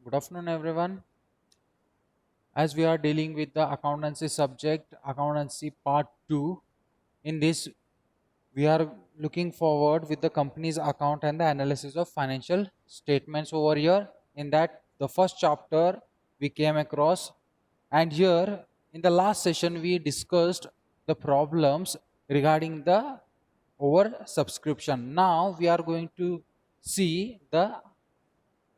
Good afternoon, everyone. As we are dealing with the accountancy subject, accountancy part 2, in this we are looking forward with the company's account and the analysis of financial statements over here. In that, the first chapter we came across, and here in the last session we discussed the problems regarding the over subscription. Now we are going to see the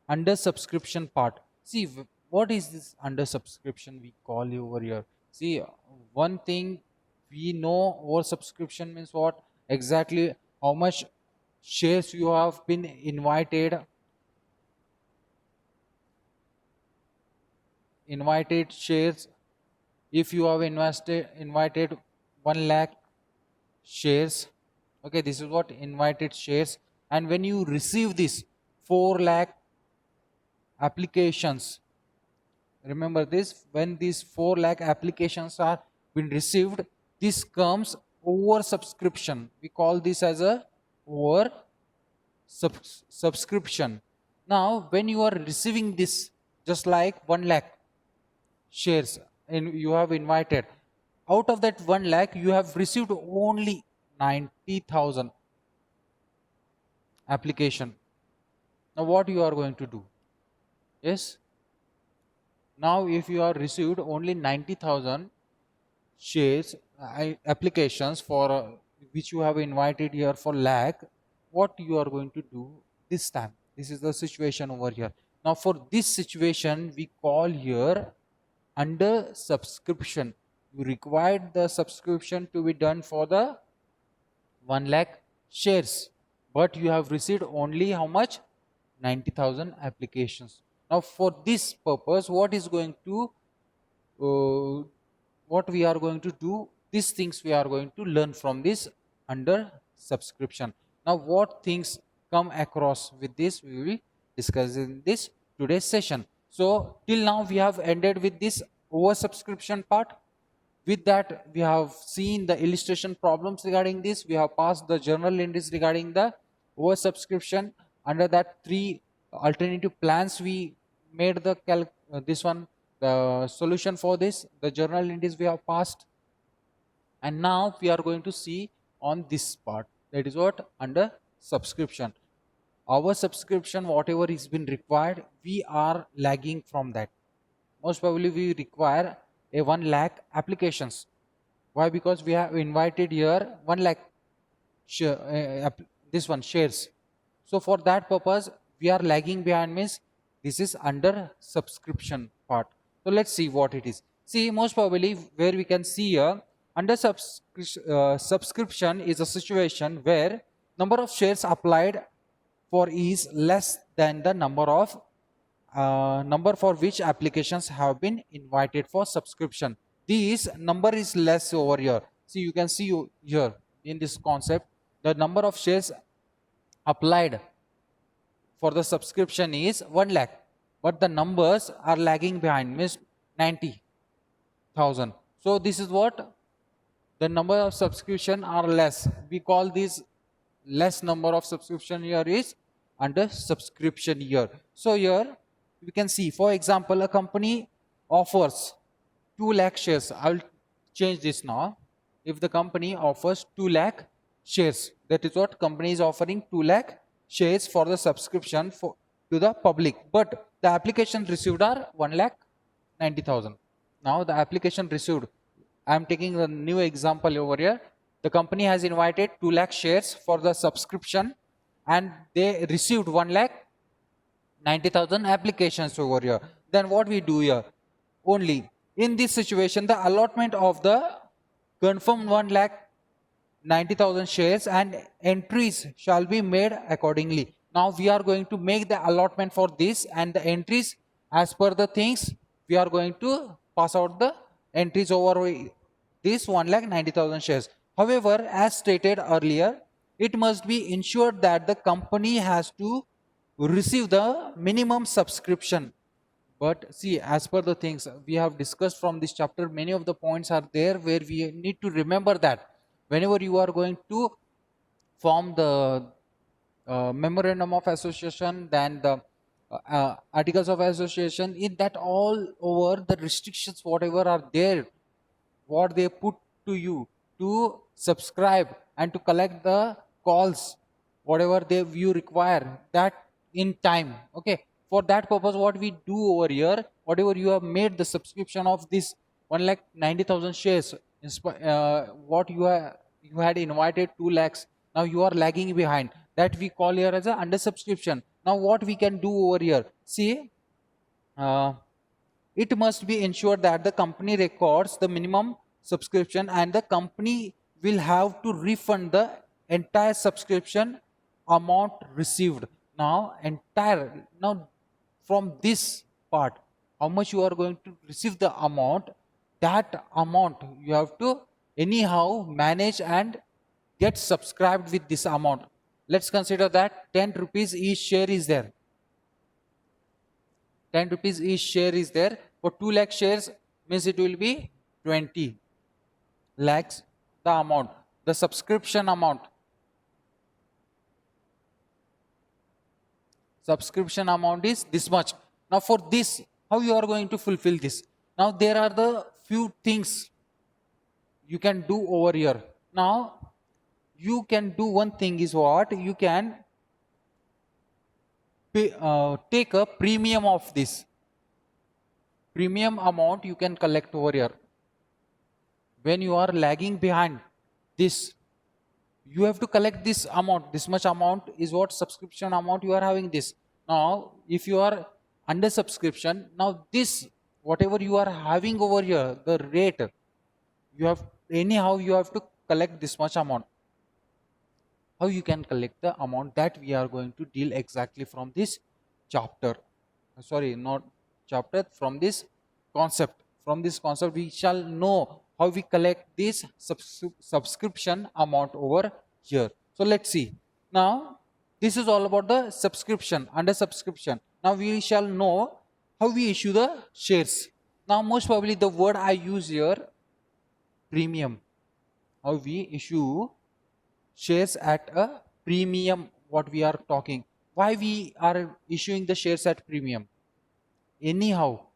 under subscription part. See, what is this under subscription we call over here? See, one thing we know over subscription means what exactly, how much shares you have been invited shares. If you have invited 1 lakh shares, okay, this is what invited shares. And when you receive this 4 lakh applications, remember this, when these 4 lakh applications are been received, this comes over subscription. We call this as a over subscription. Now when you are receiving this, just like 1 lakh shares and you have invited, out of that 1 lakh you have received only 90,000 application. Now what you are going to do? Yes, now if you are received only 90,000 shares applications for which you have invited here for lakh, what you are going to do this time? This is the situation over here. Now for this situation we call here under subscription. You required the subscription to be done for the 1 lakh shares, but you have received only how much? 90,000 applications. Now for this purpose, what is going to what we are going to do, these things we are going to learn from this under subscription. Now what things come across with this, we will discuss in this today's session. So till now we have ended with this oversubscription part. With that, we have seen the illustration problems regarding this. We have passed the journal entries regarding the oversubscription. Under that, 3 alternative plans we made the this one, the solution for this, the journal entries we have passed. And now we are going to see on this part, that is what under subscription. Our subscription, whatever is been required, we are lagging from that. Most probably we require a 1 lakh applications. Why? Because we have invited here 1 lakh this one shares. So for that purpose we are lagging behind, means this is under subscription part. So let's see what it is. See, most probably where we can see here, under subscription is a situation where number of shares applied for is less than the number for which applications have been invited for subscription. This number is less over here. See, you can see here in this concept, the number of shares applied for the subscription is 1 lakh, but the numbers are lagging behind, means 90,000. So this is what the number of subscription are less. We call this less number of subscription here is under subscription year. So here we can see, for example, a company offers 2 lakh shares. I will change this now. If the company offers 2 lakh shares, that is what company is offering 2 lakh shares for the subscription to the public, but the application received are 1 lakh 90,000. Now the application received, I am taking a new example over here. The company has invited 2 lakh shares for the subscription and they received 1 lakh 90,000 applications over here. Then what we do here? Only in this situation, the allotment of the confirmed 1 lakh 90,000 shares and entries shall be made accordingly. Now we are going to make the allotment for this, and the entries as per the things we are going to pass out the entries over this 1 lakh 90,000 shares. However, as stated earlier, it must be ensured that the company has to receive the minimum subscription. But see, as per the things we have discussed from this chapter, many of the points are there where we need to remember that whenever you are going to form the memorandum of association, then the articles of association, in that all over the restrictions whatever are there, what they put to you to subscribe and to collect the calls whatever they you require that in time. Okay, for that purpose what we do over here, whatever you have made the subscription of this 1,90,000 shares, what you had invited 2 lakhs, now you are lagging behind, that we call here as a under subscription. Now what we can do over here, see, uh, it must be ensured that the company records the minimum subscription and the company will have to refund the entire subscription amount received. Now entire, now from this part, how much you are going to receive the amount, that amount you have to anyhow manage and get subscribed with this amount. Let's consider that 10 rupees each share is there. 10 rupees each share is there. For 2 lakh shares means it will be 20 lakhs the amount, the subscription amount. Subscription amount is this much. Now for this, how you are going to fulfill this? Now there are the few things you can do over here. Now you can do one thing is what, you can take a premium of this. Premium amount you can collect over here. When you are lagging behind this, you have to collect this amount. This much amount is what subscription amount you are having this. Now if you are under subscription, now this whatever you are having over here, the rate, you have anyhow you have to collect this much amount. How you can collect the amount, that we are going to deal exactly from this chapter. Sorry, not chapter, from this concept. From this concept we shall know how we collect this subscription amount over here. So let's see. Now this is all about the subscription, under subscription. Now we shall know how we issue the shares. Now most probably the word I use here, premium. How we issue shares at a premium, what we are talking. Why we are issuing the shares at premium? Anyhow,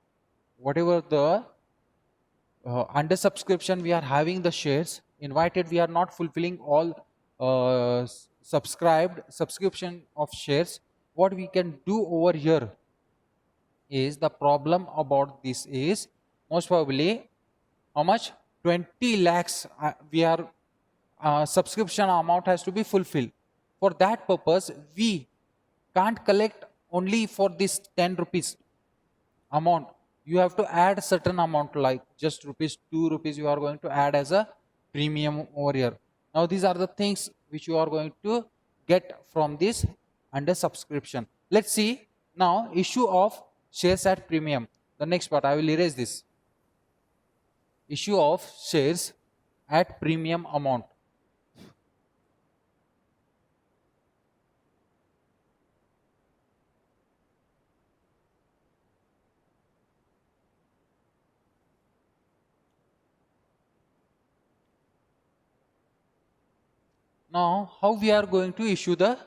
whatever the under subscription we are having the shares invited, we are not fulfilling all subscription of shares. What we can do over here is, the problem about this is most probably how much, 20 lakhs we are subscription amount has to be fulfilled. For that purpose we can't collect only for this 10 rupees amount. You have to add certain amount, like just rupees 2 rupees you are going to add as a premium over here. Now these are the things which you are going to get from this under subscription. Let's see now issue of shares at premium. The next part, I will erase this. Issue of shares at premium amount. Now how we are going to issue the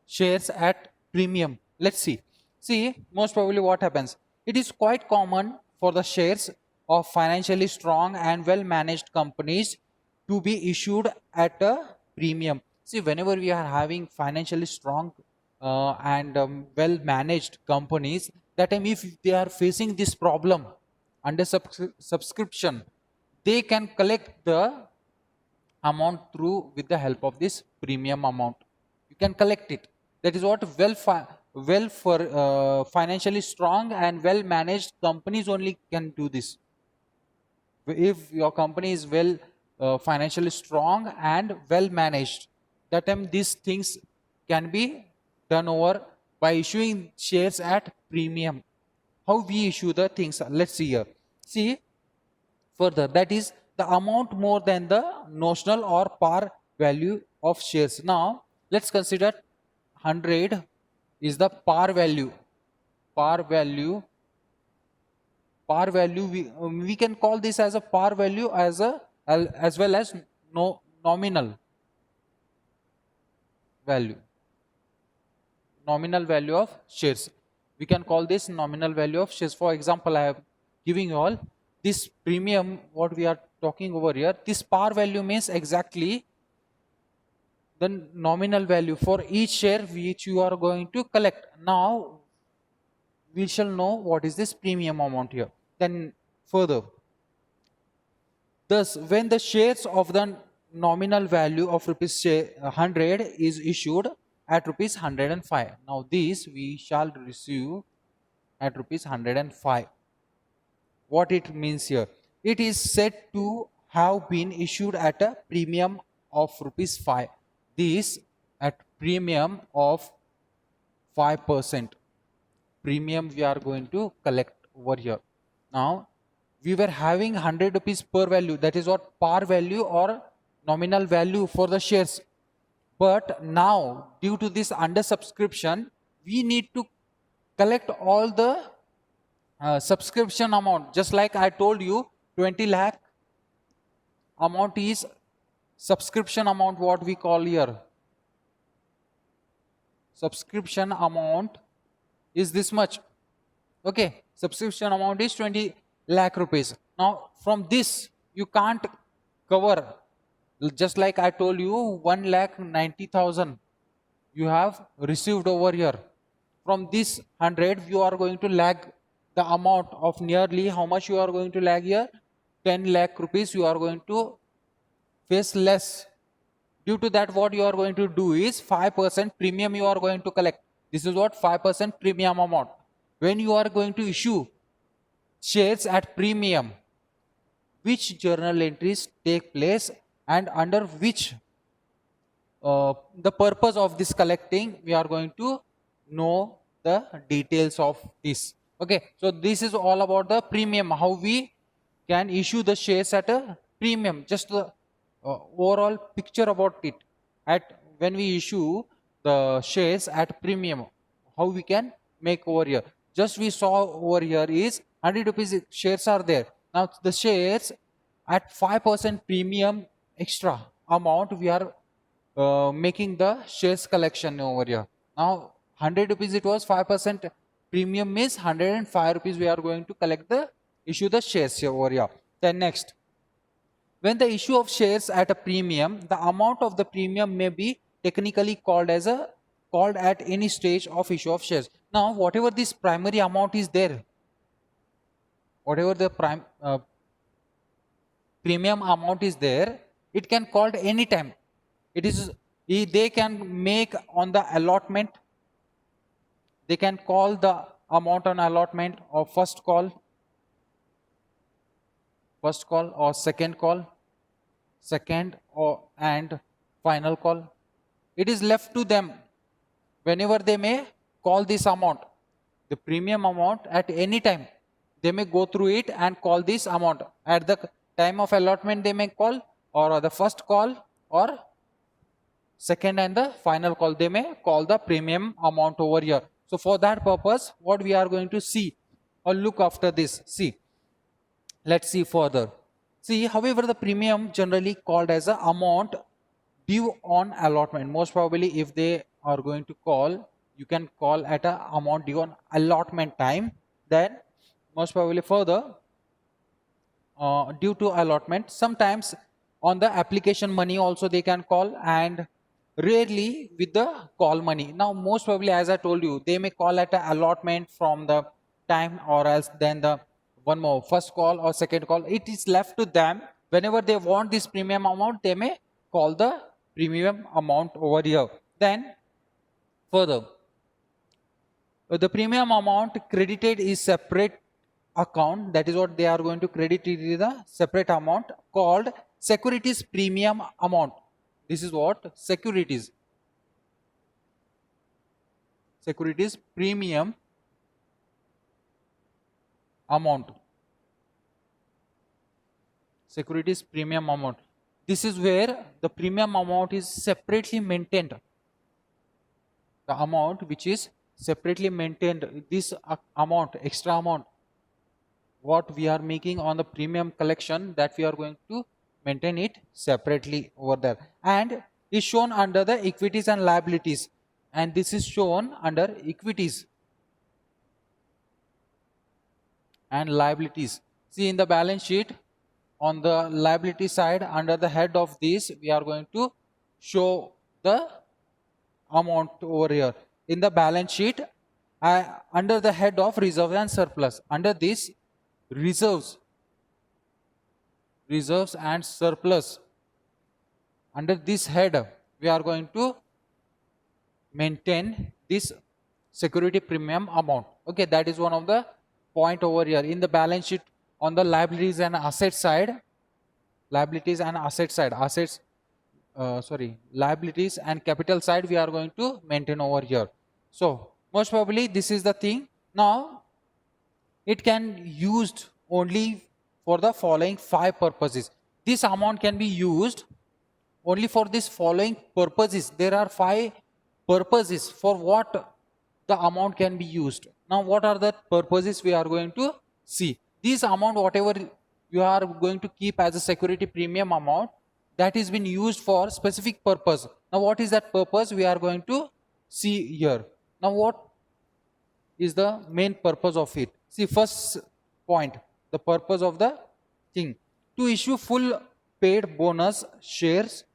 shares at premium? Let's see. See, most probably what happens, it is quite common for the shares of financially strong and well managed companies to be issued at a premium. See, whenever we are having financially strong and well managed companies, that time if they are facing this problem under subscription, they can collect the amount through with the help of this premium amount. You can collect it. That is what well for financially strong and well managed companies only can do this. If your company is well financially strong and well managed, that time these things can be done over by issuing shares at premium. How we issue the things? Let's see here. See further, that is the amount more than the notional or par value of shares. Now let's consider 100 is the par value. Par value we can call this as a par value as well as nominal value of shares. We can call this nominal value of shares. For example, I am giving you all this premium, what we are talking over here. This par value means exactly the nominal value for each share which you are going to collect. Now we shall know what is this premium amount here. Then further, thus when the shares of the nominal value of rupees 100 is issued at rupees 105, now this we shall receive at rupees 105. What it means here? It is said to have been issued at a premium of rupees 5. This at premium of 5%. Premium we are going to collect over here. Now we were having 100 rupees per value, that is what par value or nominal value for the shares. But now due to this under subscription, we need to collect all the subscription amount. Just like I told you, 20 lakh amount is subscription amount, what we call here. Subscription amount is this much. Okay, subscription amount is 20 lakh rupees. Now from this you can't cover, just like I told you, 1,90,000 you have received over here. From this 100 you are going to lag the amount of nearly how much you are going to lag here, 10 lakh rupees you are going to face less. Due to that, what you are going to do is 5% premium you are going to collect. This is what 5% premium amount. When you are going to issue shares at premium, which journal entries take place and under which the purpose of this collecting, we are going to know the details of this. Okay, so this is all about the premium, how we can issue the shares at a premium. Just the overall picture about it. At when we issue the shares at premium, how we can make over here. Just we saw over here is 100 rupees shares are there. Now the shares at 5% premium extra amount, we are making the shares collection over here. Now 100 rupees it was, 5% premium means 105 rupees we are going to collect the issue the shares here over here. Then next, when the issue of shares at a premium, the amount of the premium may be technically called at any stage of issue of shares. Now whatever this primary amount is there, whatever the premium amount is there, it can called any time. It is, they can make on the allotment, they can call the amount on allotment or first call or second call, second or and final call. It is left to them whenever they may call this amount, the premium amount at any time. They may go through it and call this amount. At the time of allotment they may call, or the first call or second and the final call, they may call the premium amount over here. So for that purpose, what we are going to see or look after this, see, let's see further. See, however, the premium generally called as a amount due on allotment. Most probably if they are going to call, you can call at a amount due on allotment time. Then most probably further due to allotment, sometimes on the application money also they can call, and rarely with the call money. Now most probably, as I told you, they may call at a allotment from the time, or else then the one more first call or second call. It is left to them. Whenever they want this premium amount, they may call the premium amount over here. Then further, the premium amount credited is separate account, that is what they are going to credit it is a separate amount called securities premium amount. This is what securities premium amount. Securities premium amount. This is where the premium amount is separately maintained. The amount which is separately maintained, this amount, extra amount, what we are making on the premium collection, that we are going to maintain it separately over there, and is shown under the equities and liabilities, and this is shown under equities. and liabilities. See, in the balance sheet, on the liability side, under the head of this, we are going to show the amount over here. In the balance sheet, under the head of reserves and surplus, under this reserves and surplus, under this head, we are going to maintain this security premium amount. Okay, that is one of the point over here. In the balance sheet, on the liabilities and asset side, liabilities and capital side, we are going to maintain over here. So most probably this is the thing. Now it can used only for the following 5 purposes. This amount can be used only for this following purposes. There are 5 purposes for what the amount can be used. Now what are the purposes we are going to see? This amount, whatever you are going to keep as a security premium amount, that is been used for specific purpose. Now what is that purpose we are going to see here? Now what is the main purpose of it? See, first point, the purpose of the thing: to issue full paid bonus shares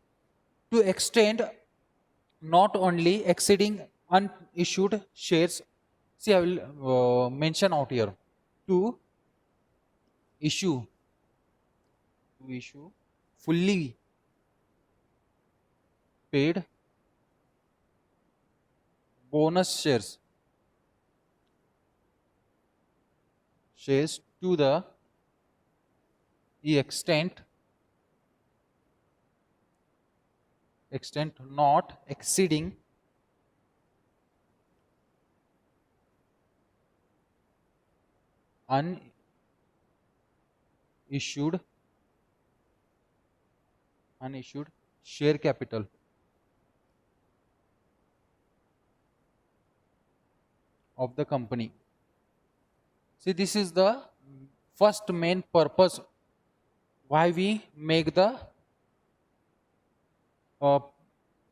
to extend not only exceeding unissued shares. See, I will mention out here: to issue fully paid bonus shares to the extent not exceeding unissued share capital of the company. See, this is the first main purpose why we make the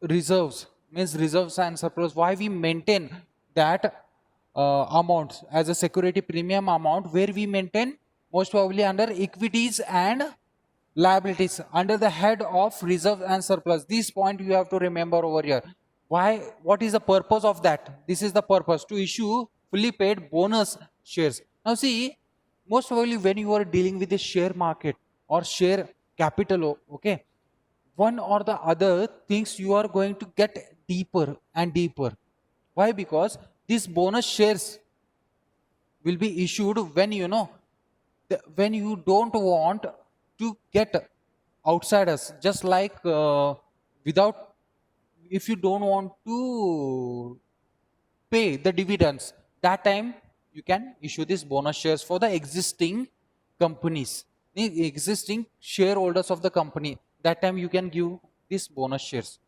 reserves and surplus, why we maintain that amount as a security premium amount, where we maintain most probably under equities and liabilities under the head of reserve and surplus. This point you have to remember over here. Why? What is the purpose of that? This is the purpose: to issue fully paid bonus shares. Now see, most probably when you are dealing with the share market or share capital, okay, one or the other things you are going to get deeper and deeper. Why? Because these bonus shares will be issued when when you don't want to get outsiders, just like without, if you don't want to pay the dividends, that time you can issue these bonus shares for the existing companies, the existing shareholders of the company. That time you can give these bonus shares.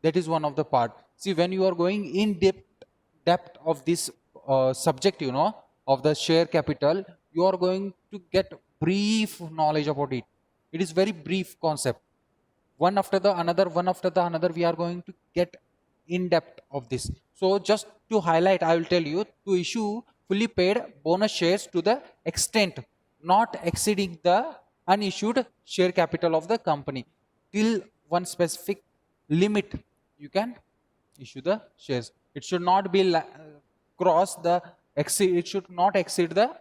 That is one of the part. See, when you are going in depth of this subject, of the share capital, you are going to get brief knowledge about it. It is very brief concept. One after the another, we are going to get in depth of this. So just to highlight, I will tell you: to issue fully paid bonus shares to the extent not exceeding the unissued share capital of the company till one specific limit, you can issue the shares. It should not be cross the it should not exceed the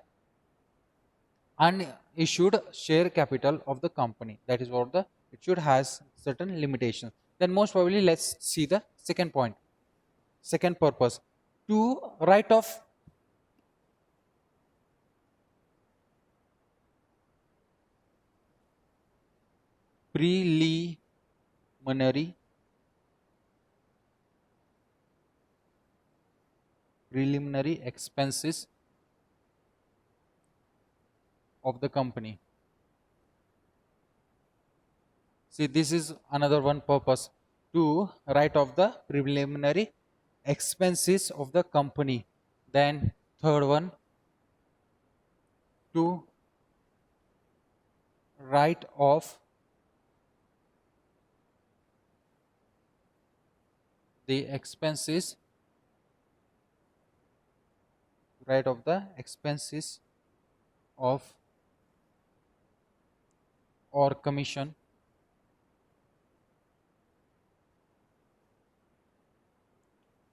unissued share capital of the company. That is what it should has certain limitations. Then most probably let's see the second point, second purpose: to write off preliminary expenses of the company. See, this is another one purpose: to write off the preliminary expenses of the company. Then third one: to write off the expenses of or commission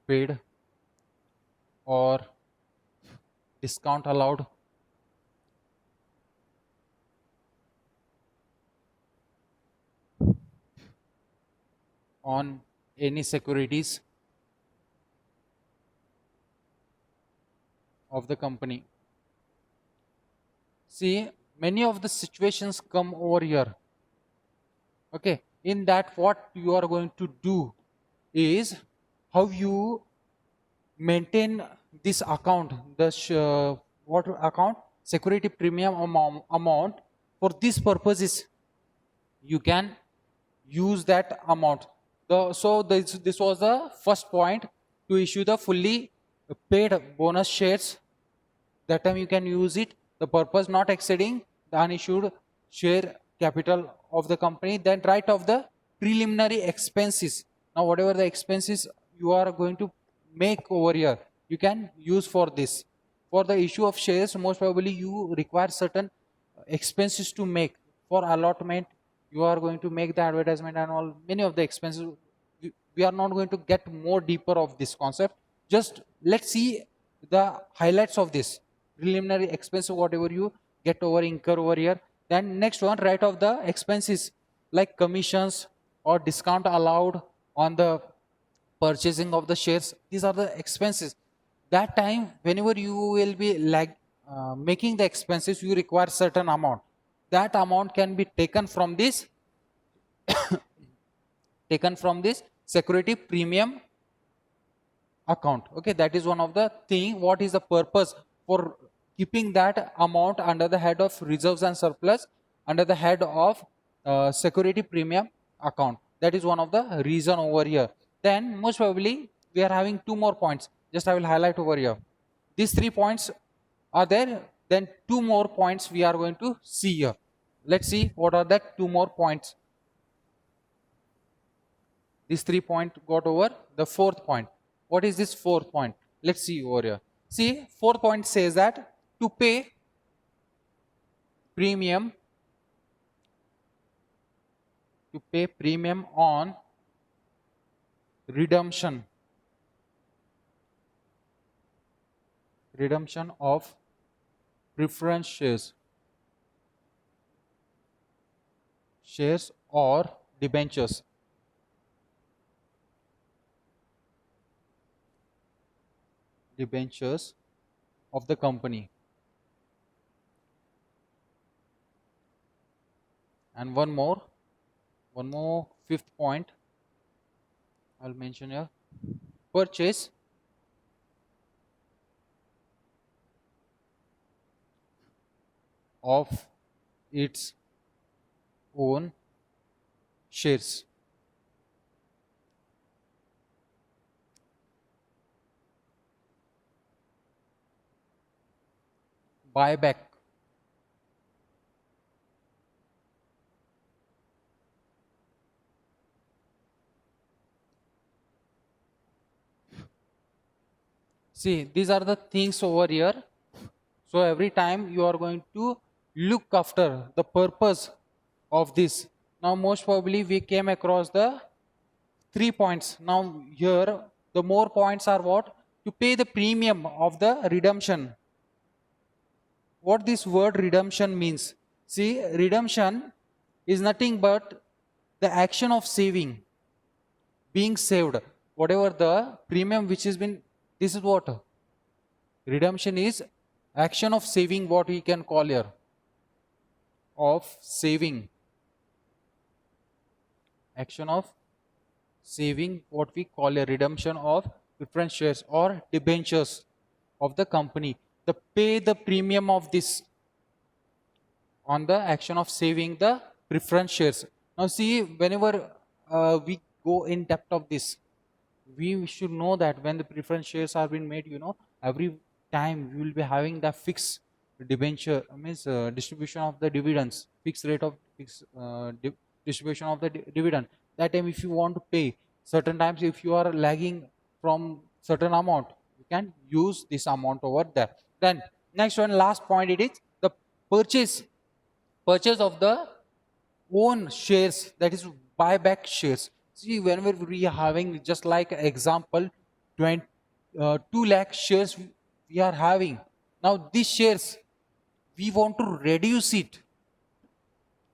paid or discount allowed on any securities of the company. See, many of the situations come over here. Okay, in that, what you are going to do is how you maintain this account, the what account, security premium amount. For this purposes, you can use that amount. So this was the first point, to issue the fully paid bonus shares. That time you can use it, the purpose not exceeding the unissued share capital of the company. Then write off the preliminary expenses. Now whatever the expenses you are going to make over here, you can use for this. For the issue of shares, most probably you require certain expenses to make. For allotment, you are going to make the advertisement and all, many of the expenses. We are not going to get more deeper of this concept. Just let's see the highlights of this preliminary expense, whatever you get over incur over here. Then next one, write off the expenses like commissions or discount allowed on the purchasing of the shares. These are the expenses. That time whenever you will be like making the expenses, you require certain amount. That amount can be taken from this security premium account. Okay, that is one of the thing. What is the purpose for keeping that amount under the head of reserves and surplus, under the head of security premium account? That is one of the reason over here. Then most probably we are having two more points, just I will highlight over here. These 3 points are there, then two more points we are going to see here. Let's see what are that two more points. These 3 points got over. The fourth point, what is this fourth point? Let's see over here. See, fourth point says that to pay premium, on redemption of preference shares or debentures. Of the company. And one more fifth point I'll mention here. Purchase of its own shares. Buyback. See, these are the things over here. So every time you are going to look after the purpose of this. Now most probably we came across the 3 points. Now here the more points are what? To pay the premium of the redemption. What this word redemption means? See, redemption is nothing but the action of saving, being saved. Whatever the premium which has been, this is what? Redemption is action of saving, what we can call here. Of saving. Action of saving, what we call a redemption of preference shares or debentures of the company. The pay the premium of this on the action of saving the preference shares. Now see, whenever we go in depth of this, we should know that when the preference shares are being made, every time we will be having the fixed debenture, means distribution of the dividends, fixed rate of distribution of the dividend. That time if you want to pay, certain times if you are lagging from certain amount, you can use this amount over there. Then next one, last point, it is the purchase of the own shares, that is buyback shares. See, whenever we are having, just like example, 20, 2 lakh shares we are having. Now these shares we want to reduce it.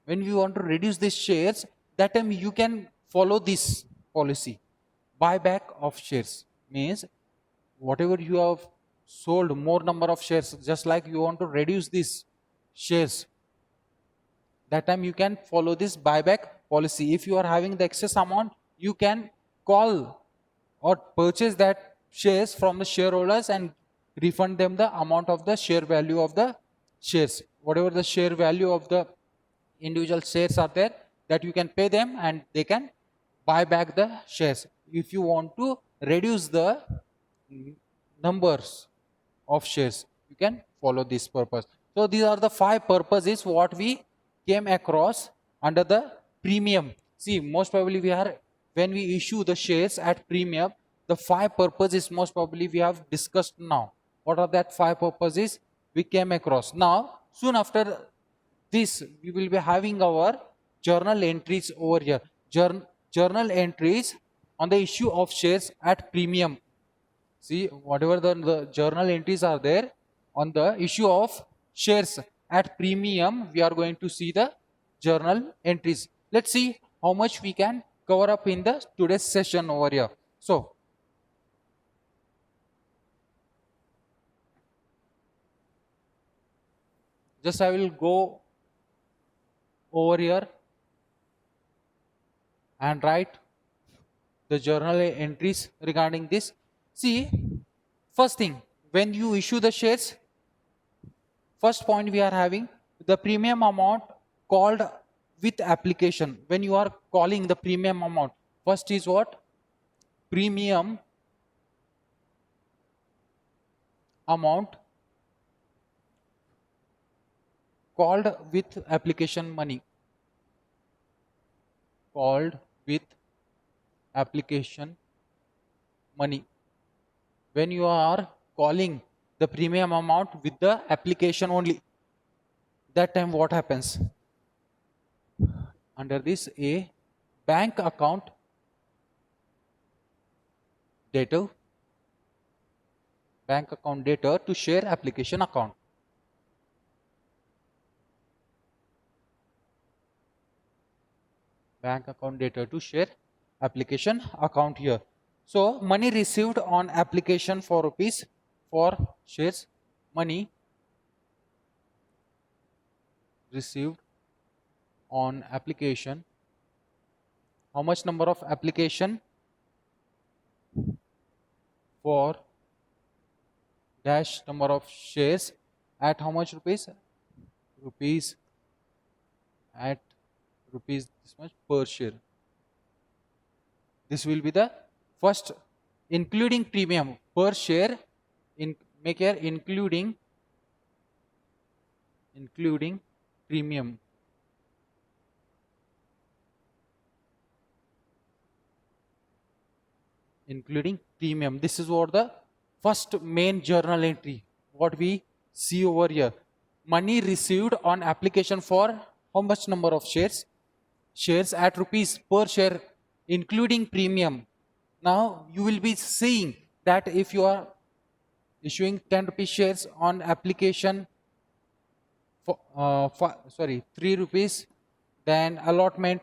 When we want to reduce these shares, that time you can follow this policy. Buyback of shares means whatever you have sold more number of shares, just like you want to reduce these shares, that time you can follow this buyback policy. If you are having the excess amount, you can call or purchase that shares from the shareholders and refund them the amount of the share value of the shares. Whatever the share value of the individual shares are there, that you can pay them and they can buy back the shares. If you want to reduce the numbers of shares, you can follow this purpose. So these are the 5 purposes what we came across under the premium. See, most probably we are, when we issue the shares at premium, the 5 purposes most probably we have discussed now. What are that 5 purposes we came across? Now soon after this we will be having our journal entries over here. Journal entries on the issue of shares at premium. See, whatever the journal entries are there on the issue of shares at premium, we are going to see the journal entries. Let's see how much we can cover up in the today's session over here. So just I will go over here and write the journal entries regarding this. See, first thing, when you issue the shares, first point we are having the premium amount called with application. When you are calling the premium amount, first is what? Premium amount called with application money. Called with application money. When you are calling the premium amount with the application only, that time what happens? Under this, a bank account data, bank account data to share application account. Bank account data to share application account here. So money received on application for rupees for shares, money received on application. How much number of application for dash number of shares at how much rupees? Rupees at rupees this much per share. This will be the first, including premium per share, in make here including premium. Including premium. This is what the first main journal entry what we see over here. Money received on application for how much number of shares? Shares at rupees per share, including premium. Now you will be seeing that if you are issuing 10 rupees shares on application for, 3 rupees, then allotment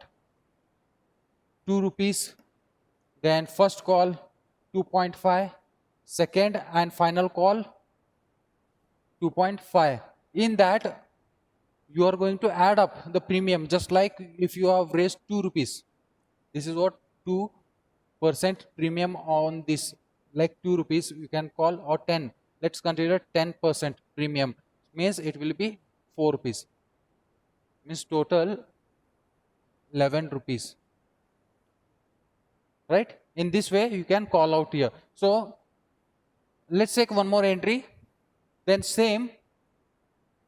2 rupees, then first call 2.5, second and final call 2.5. In that you are going to add up the premium, just like if you have raised 2 rupees. This is what 2% premium on this, like 2 rupees you can call, or 10. Let's consider 10% premium, means it will be 4 rupees. Means total 11 rupees. Right? In this way you can call out here. So let's take one more entry. Then same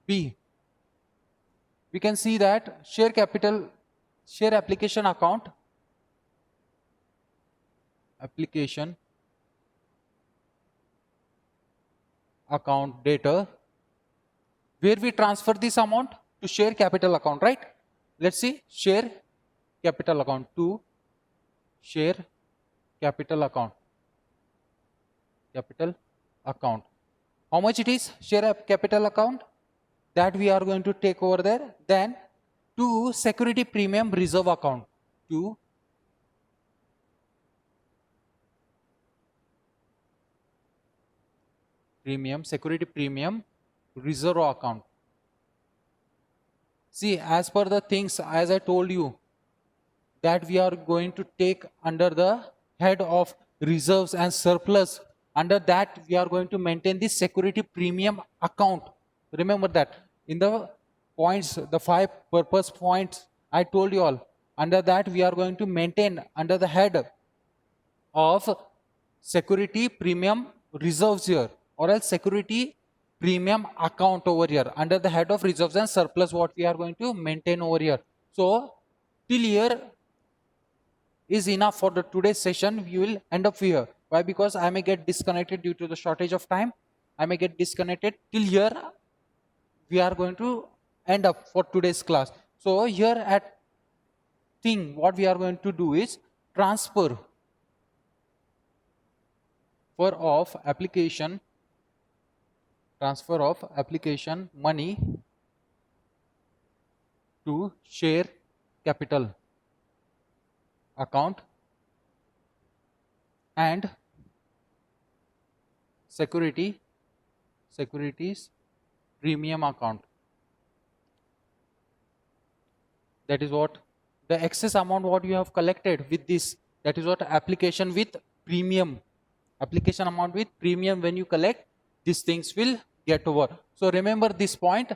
B. We can see that share capital, share application account, account data where we transfer this amount to share capital account, right? Let's see, share capital account to share capital account. Capital account. How much it is? Share a capital account that we are going to take over there. Then to security premium reserve account. To premium, security premium reserve account. See, as per the things, as I told you, that we are going to take under the head of reserves and surplus. Under that, we are going to maintain the security premium account. Remember that. In the points, the 5 purpose points I told you all, under that we are going to maintain under the head of security premium reserves here, or else security premium account over here. Under the head of reserves and surplus, what we are going to maintain over here. So till here is enough for the today's session. We will end up here. Why? Because I may get disconnected due to the shortage of time. I may get disconnected. Till here we are going to end up for today's class. So here at thing, what we are going to do is transfer of application money to share capital account and securities premium account. That is what the excess amount what you have collected with this, that is what application with premium, application amount with premium, when you collect, these things will get over. So remember this point.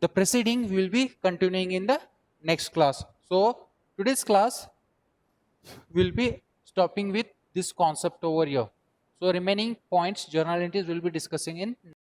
The proceeding will be continuing in the next class. So today's class will be stopping with this concept over here. So remaining points, journal entries will be discussing in